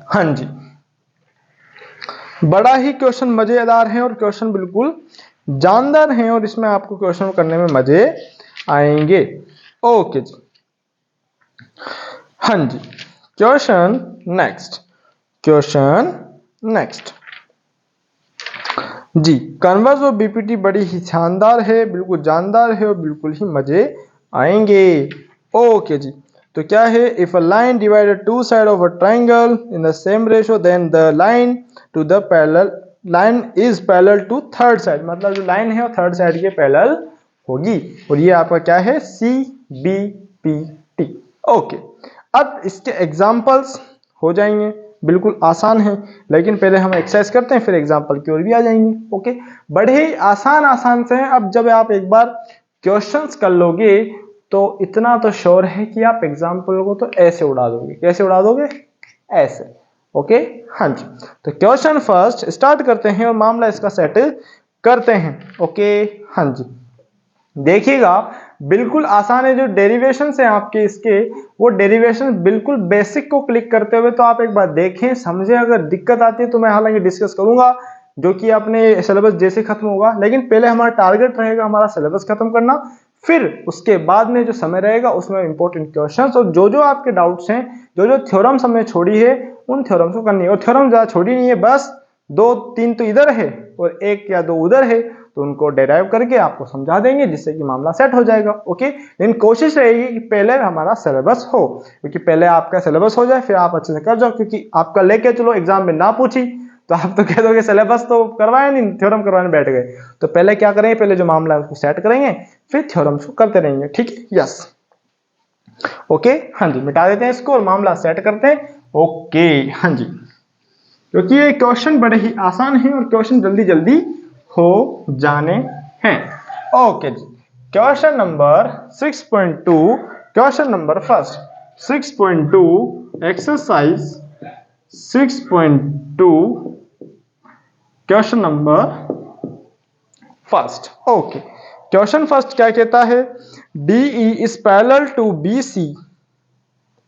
हाँ जी, बड़ा ही क्वेश्चन मजेदार है और क्वेश्चन बिल्कुल जानदार है, और इसमें आपको क्वेश्चन करने में मजे आएंगे। ओके जी, हाँ जी। क्वेश्चन नेक्स्ट जी। कन्वर्स ऑफ बीपीटी बड़ी ही शानदार है, बिल्कुल जानदार है और बिल्कुल ही मजे आएंगे। ओके जी, तो क्या है, if a line divided two side of a triangle in the same ratio then the line to the parallel line is parallel to third side. मतलब जो लाइन है वो थर्ड साइड के पैरेलल होगी, और ये आपका क्या है, C B P T. Okay, अब इसके एग्जांपल्स हो जाएंगे, बिल्कुल आसान है, लेकिन पहले हम एक्सरसाइज करते हैं फिर एग्जांपल की ओर भी आ जाएंगे। ओके, बड़े ही आसान से हैं। अब जब आप एक बार क्वेश्चंस कर लोगे तो इतना तो श्योर है कि आप एग्जांपल को तो ऐसे उड़ा दोगे। कैसे उड़ा दोगे, ऐसे। ओके, हाँ जी। तो क्वेश्चन फर्स्ट स्टार्ट करते हैं और मामला इसका सेटल करते हैं। ओके, हाँ जी, देखिएगा बिल्कुल आसान है। जो डेरिवेशन है आपके इसके, वो डेरिवेशन बिल्कुल बेसिक को क्लिक करते हुए तो आप एक बार देखें, समझें। अगर दिक्कत आती है तो मैं हालांकि डिस्कस करूंगा, जो कि अपने सिलेबस जैसे खत्म होगा, लेकिन पहले हमारा टारगेट रहेगा हमारा सिलेबस खत्म करना, फिर उसके बाद में जो समय रहेगा उसमें इंपॉर्टेंट क्वेश्चंस और जो आपके डाउट्स हैं, जो थ्योरम्स हमने छोड़ी है उन थ्योरम्स को करनी है। और थ्योरम ज्यादा छोड़ी नहीं है, बस 2-3 तो इधर है और 1 या 2 उधर है, तो उनको डेराइव करके आपको समझा देंगे, जिससे कि मामला सेट हो जाएगा। ओके, लेकिन कोशिश रहेगी कि पहले हमारा सिलेबस हो, क्योंकि पहले आपका सिलेबस हो जाए फिर आप अच्छे से कर जाओ। क्योंकि आपका लेके चलो एग्जाम में ना पूछी तो आप तो कह दोगे सिलेबस तो करवाया नहीं, थ्योरम करवाने बैठ गए। तो पहले क्या करेंगे, पहले जो मामला है उसको सेट करेंगे, फिर थ्योरम्स को करते रहेंगे। ठीक है, यस। ओके, हाँ जी, मिटा देते हैं इसको और मामला सेट करते हैं। ओके, हाँ जी, क्योंकि ये क्वेश्चन बड़े ही आसान है और क्वेश्चन जल्दी जल्दी हो जाने हैं। ओके जी, question number 6.2 question number first 6.2 exercise 6.2 question number first. Okay, question first क्या कहता है, DE is parallel to BC,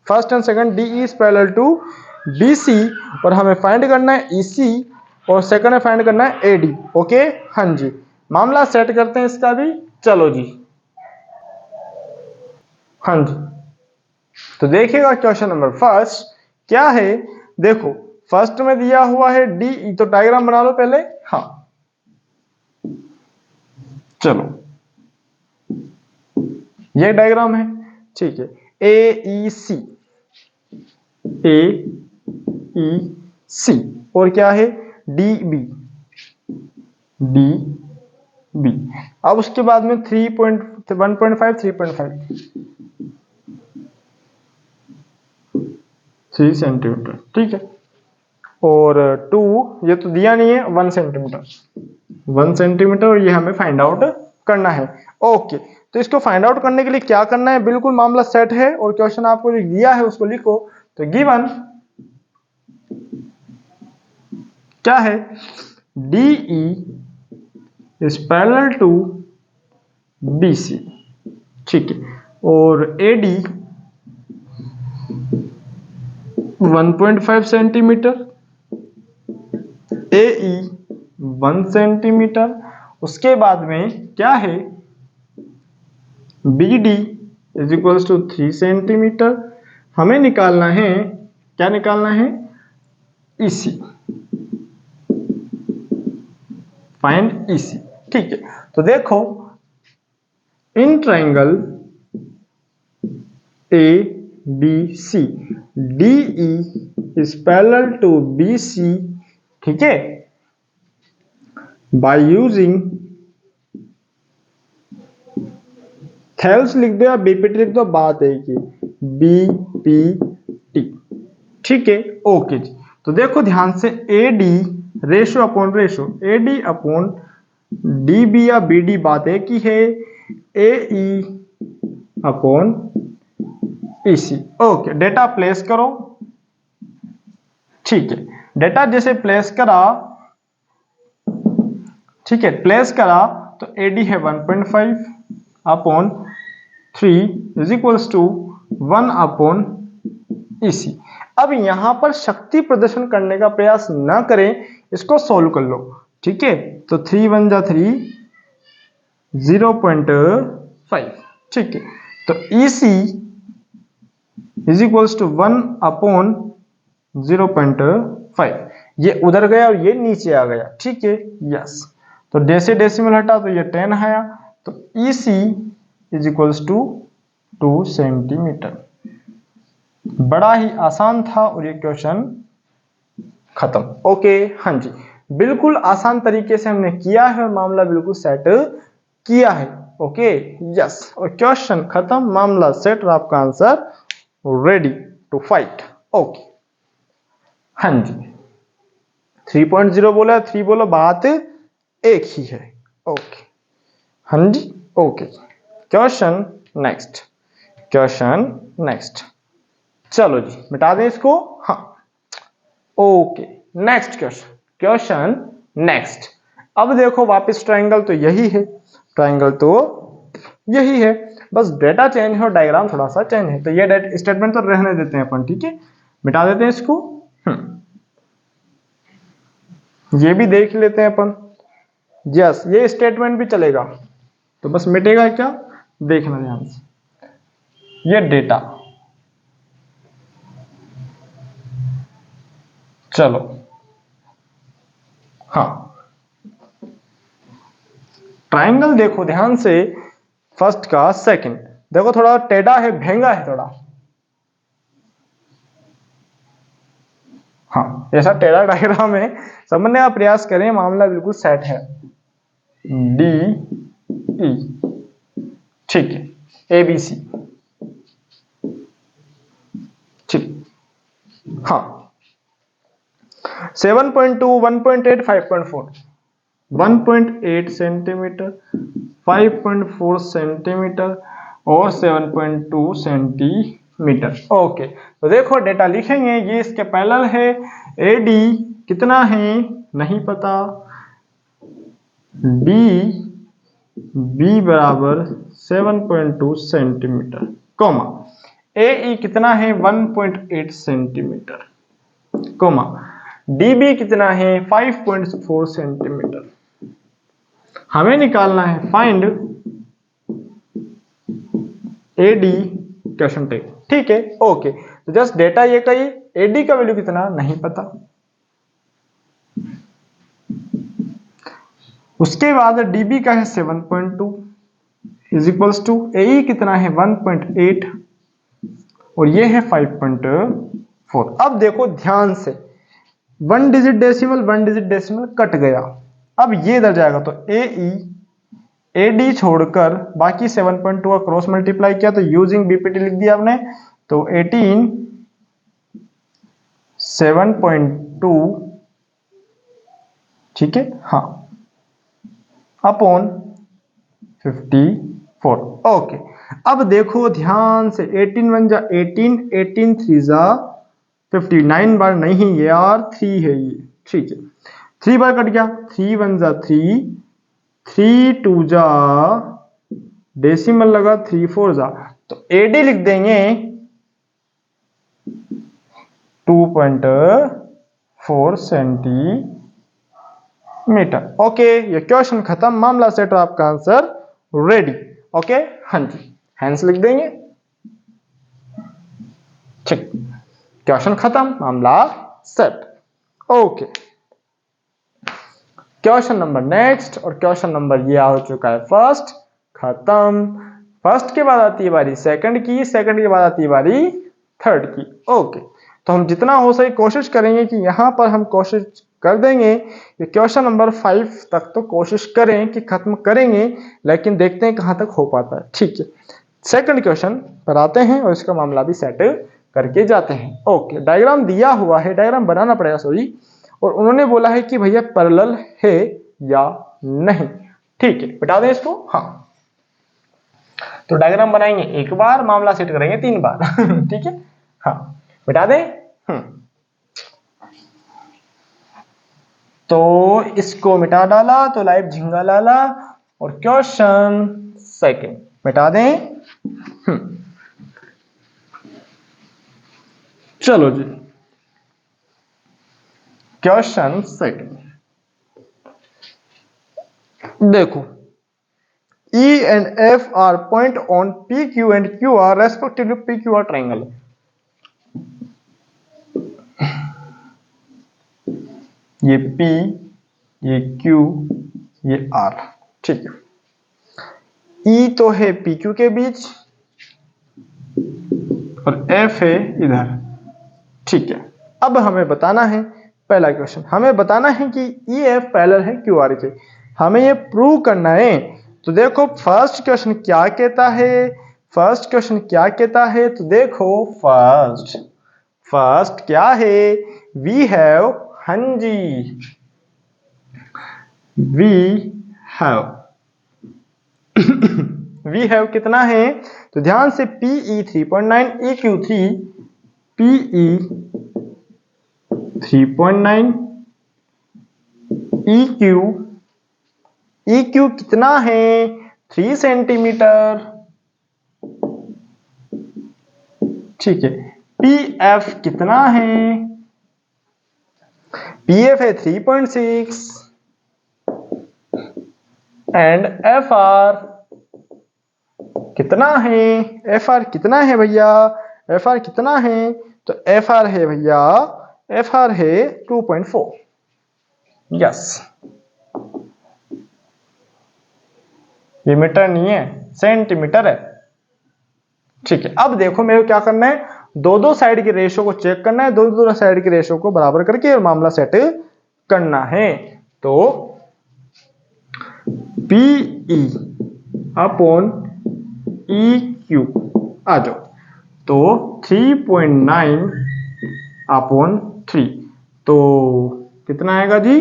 first and second DE is parallel to BC और हमें फाइंड करना है EC और सेकंड में फाइंड करना है AD। ओके, हाँ जी, मामला सेट करते हैं इसका भी, चलो जी। हाँ जी, तो देखिएगा क्वेश्चन नंबर फर्स्ट क्या है, देखो फर्स्ट में दिया हुआ है DE, तो डायग्राम बना लो पहले। हाँ चलो, ये डायग्राम है, ठीक है। AEC और क्या है DB। अब उसके बाद में 1.5 3 सेंटीमीटर, ठीक है। और 2 ये तो दिया नहीं है, 1 सेंटीमीटर और ये हमें फाइंड आउट करना है। ओके, तो इसको फाइंड आउट करने के लिए क्या करना है, बिल्कुल मामला सेट है और क्वेश्चन आपको जो दिया है उसको लिखो। तो गिवन क्या है, DE is parallel to BC, ठीक है, और AD 1.5 सेंटीमीटर, AE 1 सेंटीमीटर, उसके बाद में क्या है BD is equals to 3 centimetre. हमें निकालना है, क्या निकालना है, EC, फाइंड EC, ठीक है। तो देखो in triangle ABC DE is parallel to BC, ठीक है, बाय यूजिंग थेल्स लिख दो या BPT लिख दो, बात है कि BPT, ठीक है। ओके जी, तो देखो ध्यान से AD ratio upon ratio, AD upon DB या BD बात है कि है AE upon EC। Okay, data place करो, ठीक है। डेटा जैसे प्लेस करा, ठीक है, प्लेस करा तो AD है 1.5 upon 3 is equals to 1 upon EC। अब यहां पर शक्ति प्रदर्शन करने का प्रयास ना करें, इसको सोल्व कर लो, ठीक है। तो 3 1 जा 3, 0.5, ठीक है। तो EC is equals to 1 upon 0.5, ये उधर गया और ये नीचे आ गया, ठीक है, यस। तो जैसे डेसिमल हटा तो ये 10 आया, तो EC is equals to 2 centimetre. बड़ा ही आसान था और ये क्वेश्चन खत्म। ओके, हाँ जी, बिल्कुल आसान तरीके से हमने किया है और मामला बिल्कुल सेट किया है। ओके, यस, और क्वेश्चन खत्म, मामला सेट और आपका answer ready to fight. Okay, हाँ जी, 3.0 बोला, 3 बोलो, बात एक ही है। ओके, हाँ जी, ओके, क्वेश्चन नेक्स्ट, चलो जी, मिटा दें इसको। हाँ, ओके, नेक्स्ट क्वेश्चन नेक्स्ट। अब देखो वापस ट्रायंगल तो यही है, बस डेटा चेंज है और डायग्राम थोड़ा सा चेंज है। तो ये स्टेटमेंट तो रहने देते हैं अपन, ठीक है, मिटा देते हैं इसको। ये भी देख लेते हैं अपन, यस, ये स्टेटमेंट भी चलेगा, तो बस मिटेगा क्या, देखना ध्यान से। ये डेटा, चलो, हाँ, ट्रायंगल देखो ध्यान से, फर्स्ट का सेकंड देखो, थोड़ा टेढ़ा है, भेंगा है थोड़ा, हाँ, ऐसा टेढ़ा डायग्राम है, समझने का प्रयास करें, मामला बिल्कुल सेट है। DE, ठीक है, ABC, ठीक, हाँ, 7.2 1.8 5.4, 1.8 सेंटीमीटर, 5.4 सेंटीमीटर, और 7.2 सेंटीमीटर। ओके, तो देखो डेटा लिखेंगे, ये इसके पैरेलल है। एडी कितना है नहीं पता, बी बराबर 7.2 सेंटीमीटर, कोमा ए कितना है 1.8 सेंटीमीटर, कोमा डीबी कितना है 5.4 सेंटीमीटर। हमें निकालना है फाइंड एडी क्वेश्चन टेक, ठीक है। ओके, तो जस्ट डेटा ये कही, एडी का वैल्यू कितना नहीं पता। उसके बाद डीबी का है 7.2 इज इक्वल्स टू ए कितना है 1.8 और ये है 5.4। अब देखो ध्यान से, 1 डिजिट डेसिमल कट गया, अब ये इधर जाएगा तो एडी छोड़कर बाकी 7.2 का क्रॉस मल्टीप्लाई किया तो यूजिंग बीपीटी लिख दिया आपने, तो 18 7.2, ठीक है, हाँ, अपॉन 54। ओके, अब देखो ध्यान से, 18 1 जा 18, 18 3 जा 59 बार नहीं ये यार 3 है ये, ठीक है, 3 बार कट गया, 3 1 जा 3, 3 2 जा डेसिमल लगा 3 4 जा, तो एडी लिख देंगे 2.4 सेंटीमीटर। ओके, ये क्वेश्चन खत्म, मामला सेट और आपका आंसर रेडी। ओके, हाँ जी, हैंस लिख देंगे, ठीक, क्वेश्चन खत्म, मामला set. Okay, question number next, और क्वेश्चन नंबर ये आ चुका है फर्स्ट, खत्म। फर्स्ट के बाद आती है बारी सेकंड की, सेकंड के बाद आती है बारी थर्ड की। ओके, तो हम जितना हो सके कोशिश करेंगे कि यहां पर हम कोशिश कर देंगे कि क्वेश्चन नंबर 5 तक तो कोशिश करें कि खत्म करेंगे, लेकिन देखते हैं कहां तक हो पाता है, ठीक है। सेकंड क्वेश्चन पर आते हैं और इसका मामला भी सेट करके जाते हैं। ओके, डायग्राम दिया हुआ है, डायग्राम बनाना पड़ेगा सॉरी, और उन्होंने बोला है कि भैया पैरेलल है या नहीं, ठीक है, बता दें इसको, हाँ। तो डायग्राम बनाएंगे एक बार, मामला सेट करेंगे 3 बार ठीक है, हाँ, बता दें। तो इसको मिटा डाला तो लाइव झिंगा लाला, और क्वेश्चन सेकंड मिटा दें। चलो जी, क्वेश्चन सेकंड देखो, E and F are point on PQ and QR respectively PQR triangle। ये P, ये Q, ये R, ठीक है। E तो है PQ के बीच और F है इधर, ठीक है। अब हमें बताना है, पहला क्वेश्चन हमें बताना है कि EF पैरेलल है QR के, हमें ये प्रूव करना है। तो देखो फर्स्ट क्वेश्चन क्या कहता है, फर्स्ट क्वेश्चन क्या कहता है, तो देखो फर्स्ट क्या है, वी हैव, हाँ जी, वी हैव कितना है, तो ध्यान से PE 3.9, EQ 3, PE 3.9, EQ कितना है 3 सेंटीमीटर, ठीक है। PF कितना है, PF है 3.6 एंड FR कितना है, FR कितना है भैया, FR कितना है, तो FR है भैया, FR है 2.4, यस, ये मीटर नहीं है सेंटीमीटर है, ठीक है। अब देखो मेरे को क्या करना है, दो साइड के रेशो को चेक करना है, दो साइड के रेशो को बराबर करके और मामला सेट करना है। तो PE अपॉन EQ आ जाओ, तो 3.9 अपॉन 3, तो कितना आएगा जी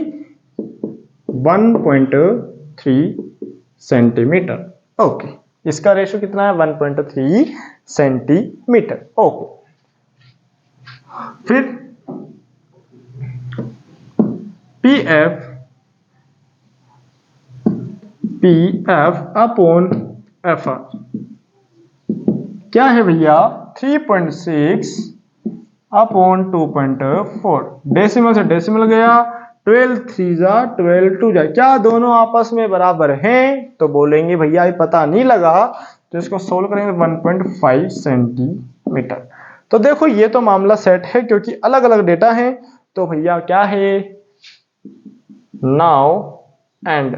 1.3 सेंटीमीटर। ओके, इसका रेशियो कितना है 1.3 सेंटीमीटर। ओके, फिर पी अपॉन एफ आर क्या है भैया 3.6 अपॉन 2.4। डेसिमल से डेसिमल गया, 12 3 जा 12 2 जा, क्या दोनों आपस में बराबर हैं? तो बोलेंगे भैया ये पता नहीं लगा, तो इसको सोल्व करेंगे 1.5 सेंटीमीटर। तो देखो ये तो मामला सेट है क्योंकि अलग अलग डेटा है। तो भैया क्या है, नाउ एंड,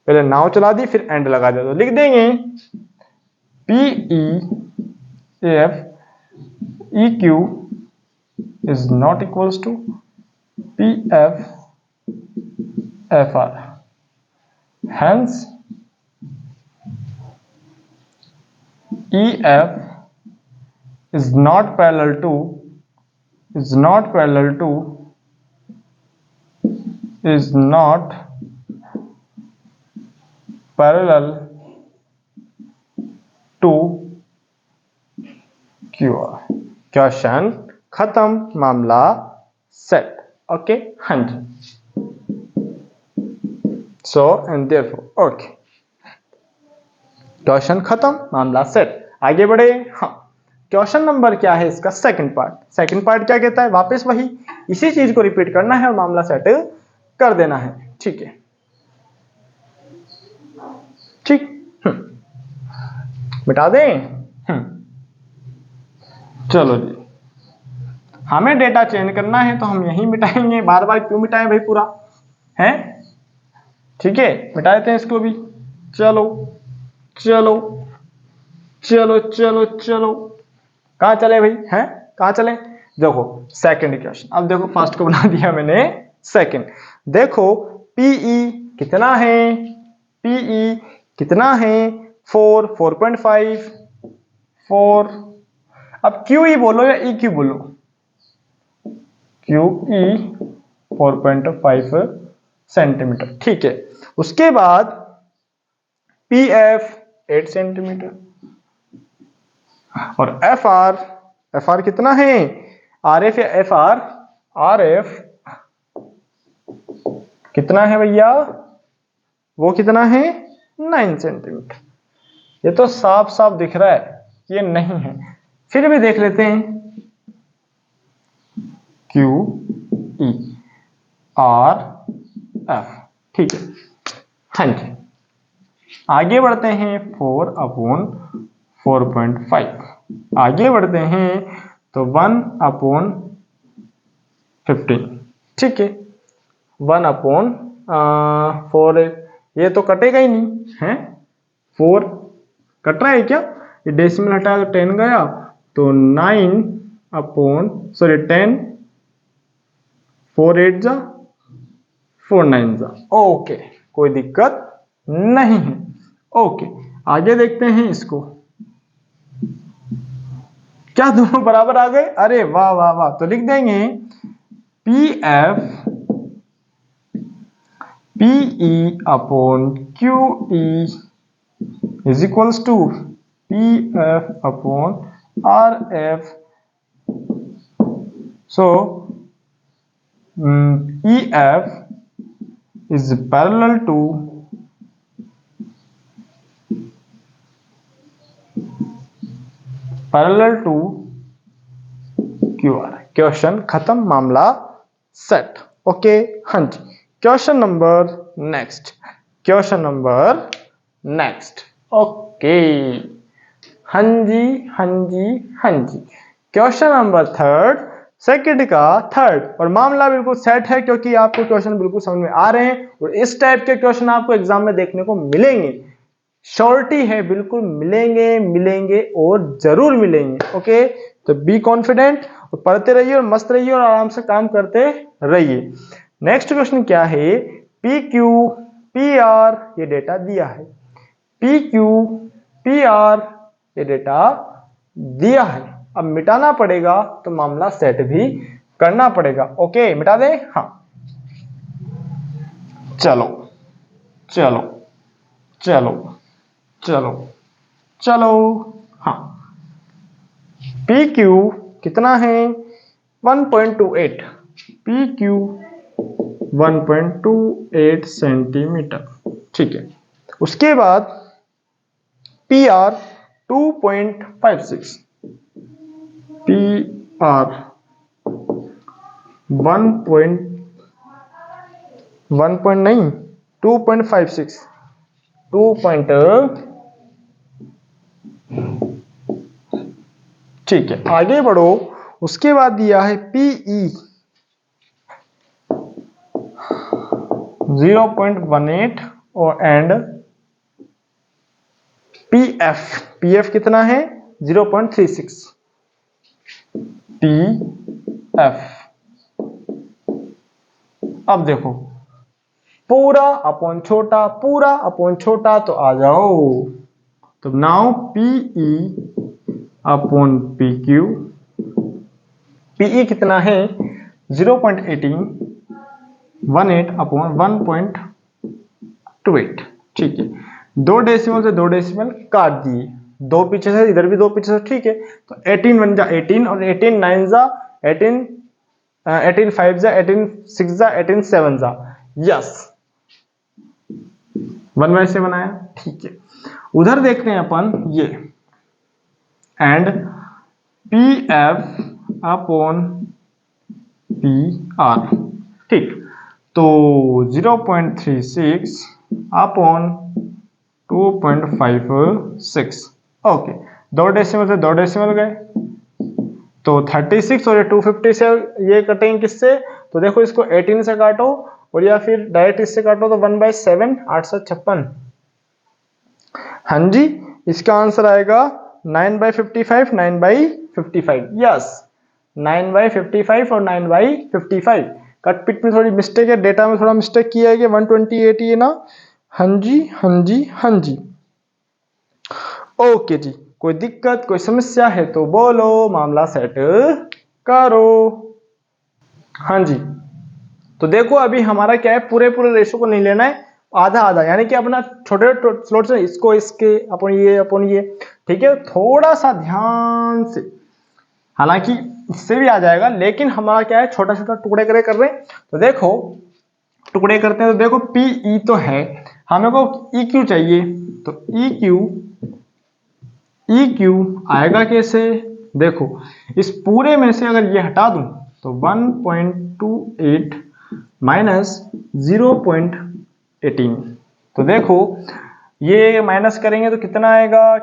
पहले नाउ चला दी फिर एंड लगा दिया, तो लिख देंगे PEF EQ is not equals to PF FR. Hence, EF is not parallel to is not parallel to QR। Question खत्म, मामला सेट। ओके, हाँ जी। So and therefore okay, question खत्म, मामला सेट। आगे बढ़े। हाँ, क्वेश्चन नंबर क्या है इसका सेकंड पार्ट। सेकंड पार्ट क्या कहता है, वापस वही इसी चीज को रिपीट करना है और मामला सेट कर देना है। ठीक है, ठीक, मिटा दें। चलो जी, हमें डेटा चेंज करना है तो हम यही मिटाएंगे, बार बार क्यों मिटाएं भाई पूरा है। ठीक है, मिटा देते हैं इसको भी। चलो चलो चलो चलो चलो, कहाँ चले भाई, हैं कहाँ चले। देखो सेकंड क्वेश्चन, अब देखो फर्स्ट को बना दिया मैंने सेकंड। देखो पीई कितना है, पीई कितना है 4, 4.5 4। अब क्यूई बोलो या EQ बोलो, QE 4.5 सेंटीमीटर। ठीक है, उसके बाद PF 8 सेंटीमीटर और FR कितना है, RF या FR, RF कितना है भैया, वो कितना है 9 सेंटीमीटर। ये तो साफ साफ दिख रहा है ये नहीं है, फिर भी देख लेते हैं। QE RF, ठीक है, हाँ जी। आगे बढ़ते हैं 4/4.5, आगे बढ़ते हैं तो 1/15। ठीक है, 1/4, ये तो कटेगा ही नहीं है, 4 कट रहा है क्या, ये डेसिमल हटा तो 10 गया, तो 10, 4 8 जा 4 9 जा। ओके, कोई दिक्कत नहीं है। ओके, आगे देखते हैं इसको, क्या दोनों बराबर आ गए, अरे वाह वाह वाह। तो लिख देंगे PF PE upon QE is equals to PF upon RF. So EF is parallel to QR। Question खत्म, मामला सेट। ओके, हाँ जी। Question number next, question number next. Okay, हाँ जी हाँ जी हाँ जी। क्वेश्चन नंबर थर्ड, सेकंड का थर्ड, और मामला बिल्कुल सेट है क्योंकि आपको क्वेश्चन बिल्कुल समझ में आ रहे हैं और इस टाइप के क्वेश्चन आपको एग्जाम में देखने को मिलेंगे। श्योरिटी है, बिल्कुल मिलेंगे और जरूर मिलेंगे। ओके, तो बी कॉन्फिडेंट और पढ़ते रहिए और मस्त रहिए और आराम से काम करते रहिए। नेक्स्ट क्वेश्चन क्या है, PQ PR ये डेटा दिया है, PQ PR ये डेटा दिया है। अब मिटाना पड़ेगा तो मामला सेट भी करना पड़ेगा। ओके, मिटा दे। हाँ, चलो चलो चलो चलो चलो हाँ, पी क्यू कितना है 1.28, पी क्यू 1.28 सेंटीमीटर, ठीक है। उसके बाद पी आर 2.56, पी आर 1 नहीं 2.56, 2 ठीक है। आगे बढ़ो, उसके बाद दिया है पीई 0.18 और एंड पीएफ, पीएफ कितना है 0.36, पीएफ। अब देखो पूरा अपॉन छोटा, पूरा अपॉन छोटा, तो आ जाओ। तो now PE upon P Q, PE कितना है 0.18 अपॉन 1.28, ठीक है। दो डेसिमल से दो डेसिमल काट दिए, दो पीछे से इधर भी दो पीछे से, ठीक है। तो 18 1 जा 18 और 18 9 जा 18, 18 5 जा 18 6 जा 18 7 जा, यस 1 से बनाया, ठीक है। उधर देखते हैं अपन ये and P F upon P R, ठीक। तो 0.36 अपॉन 2.56, ओके। दो डेसिमल से दो डेसिमल गए, तो 36 और ये 250 से ये कटेंगे किससे, तो देखो इसको 18 से काटो और या फिर डायरेक्ट इससे काटो, तो 1/7 856। हाँ जी, इसका आंसर आएगा 9/55, 9/55, यस 9/55 और 9/55। कट पिट में थोड़ी मिस्टेक है, डेटा में थोड़ा मिस्टेक किया है कि 128 ये ना, हाँ जी हाँ जी हाँ जी, ओके जी। कोई दिक्कत कोई समस्या है तो बोलो, मामला सेट करो। हाँ जी, तो देखो अभी हमारा क्या है, पूरे पूरे रेशो को नहीं लेना है, आधा आधा, यानी कि अपना छोटे स्लॉट से इसको इसके अपन ये, ठीक है। थोड़ा सा ध्यान से, हालांकि इससे भी आ जाएगा, लेकिन हमारा क्या है छोटा छोटा टुकड़े करे कर रहे हैं। तो देखो टुकड़े करते हैं, तो देखो पी ई तो है, हमें को ई क्यू चाहिए, तो ई क्यू आएगा कैसे, देखो इस पूरे में से अगर ये हटा दूं तो 1.28 माइनस 0.18, तो देखो ये माइनस करेंगे तो कितना आएगा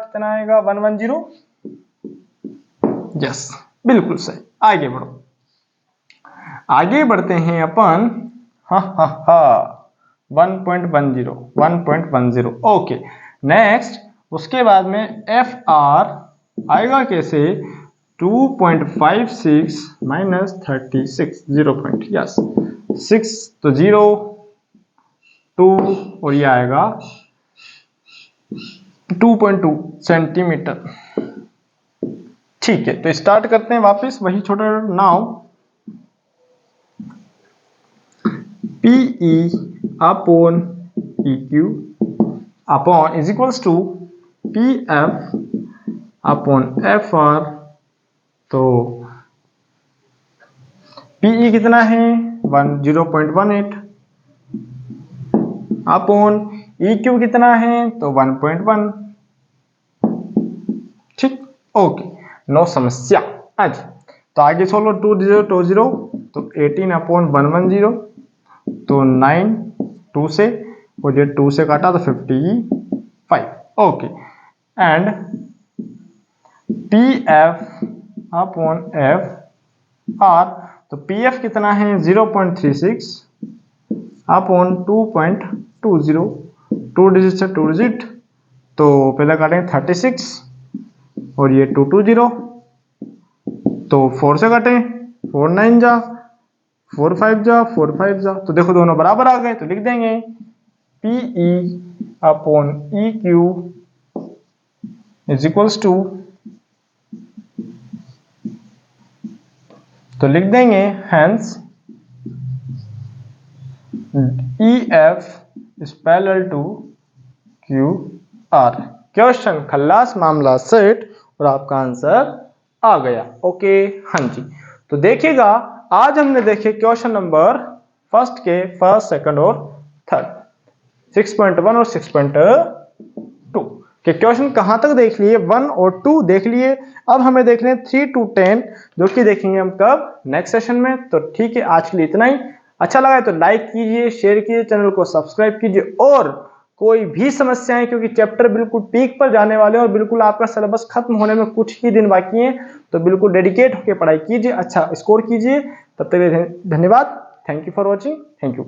110, यस बिल्कुल सही। आगे बढ़ो, आगे बढ़ते हैं अपन, हा हा हा 1.10 ओके। नेक्स्ट उसके बाद में एफ आर आएगा कैसे, 2.56 माइनस 36, 0 पॉइंट, यस 6, तो 0 2 और ये आएगा 2.2 सेंटीमीटर, ठीक है। तो स्टार्ट करते हैं वापस वही छोटा नाव, PE upon E Q upon is equals to P F upon F R, तो पीई कितना है 0.18 अपॉन ई क्यू कितना है तो 1.1, ठीक ओके, नो समस्या। आज तो आगे सोलो 2020, तो 18 अपॉन 110, तो 9 2 से, और ये 2 से काटा तो 55, okay. And P F upon F R, तो पी एफ कितना है 0.36 अपॉन 2.20, 2 डिजिट से 2 डिजिट, तो पहले काटेंगे 36 और ये 220, तो 4 से काटें 4 9 जा 4 5 जा 4 5 जा, तो देखो दोनों बराबर आ गए, तो लिख देंगे PE upon E Q is equals to, तो लिख देंगे hence E F is parallel to Q R, question खल्लास मामला सेट और आपका आंसर आ गया। ओके, हाँ जी। तो देखिएगा आज हमने देखे क्वेश्चन नंबर फर्स्ट के फर्स्ट, सेकंड और थर्ड, 6.1 और 6.2 के क्वेश्चन कहां तक देख लिए, 1 और 2 देख लिए। अब हमें देखने हैं 3 to 10 जो कि देखेंगे हम कब, नेक्स्ट सेशन में। तो ठीक है, आज के लिए इतना ही। अच्छा लगा है तो लाइक कीजिए, शेयर कीजिए, चैनल को सब्सक्राइब कीजिए। और कोई भी समस्याएं, क्योंकि चैप्टर बिल्कुल पीक पर जाने वाले हैं और बिल्कुल आपका सिलेबस खत्म होने में कुछ ही दिन बाकी हैं, तो बिल्कुल डेडिकेट होकर पढ़ाई कीजिए, अच्छा स्कोर कीजिए। तब तक धन्यवाद। Thank you for watching. Thank you.